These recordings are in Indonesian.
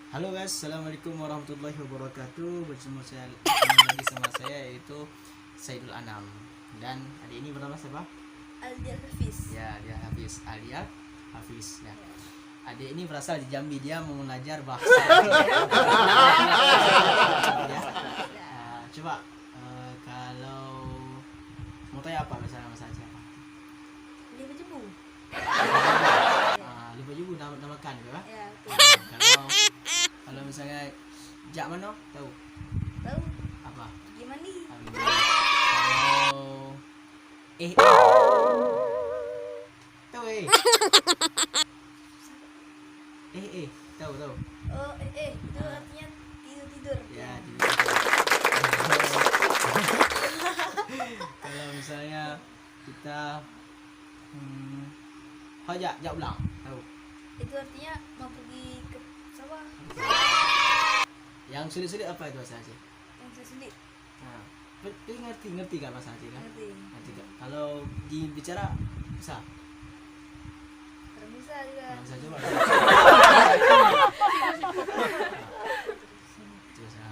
Halo guys, assalamualaikum warahmatullahi wabarakatuh. Berjumpa lagi sama saya yaitu Saidul Anam dan adik ini bernama siapa? Alia Hafiz. Ya, dia Hafiz, Alia Hafiz. Ya. Adik ini berasal di Jambi, dia mau belajar bahasa. Ya. Coba kalau mau tanya apa misalnya Mas Aceh apa? Lima jebu. Lupa juga namakan gitu kan? Ya, Kalau misalnya jak mana tahu tahu apa? gimana nih? Kalau tahu tahu Oh, itu artinya tidur. ya tidur. Kalau misalnya kita jak ulang tahu Itu artinya mau pergi ke sawah. yang sulit-sulit apa itu bahasa Aceh? Yang sulit. Nah, tapi ngerti kan bahasa Aceh kan? Ngerti. Kan? Kalau dibicara bisa? Kurang bisa juga. Nah, bisa coba. Coba.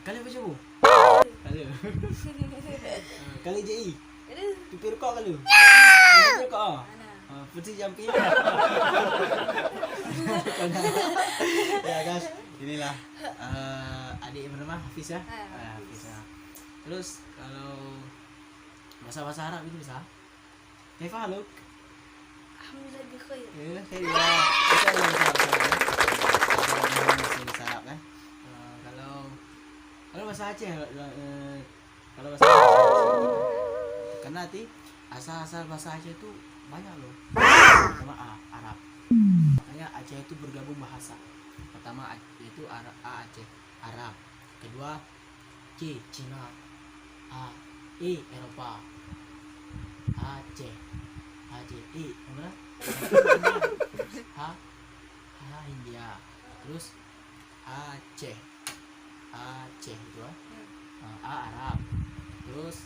Kali apa coba? Kali. Kali JI. Aduh, Pipir kok kali. Pipir kok. mana? Putih jampi. Ya guys, inilah adik yang bernama Hafiz ya. Hafiz ya. Terus kalau bahasa Arab itu bisa? Kaifa haluk? Alhamdulillah bi khair. Ya, khair ya. Bisa ada bahasa Arab kan? Kalau bahasa Aceh kalau bahasa Aceh karena nanti asal-asal bahasa Aceh itu banyak loh. Pertama Arab. Makanya Aceh itu bergabung bahasa. Pertama itu Aceh, Arab. Kedua Cina. Eropa. Aceh, mana? India. Terus Aceh itu Arab. Terus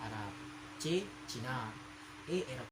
Arab. Cina. Eropa.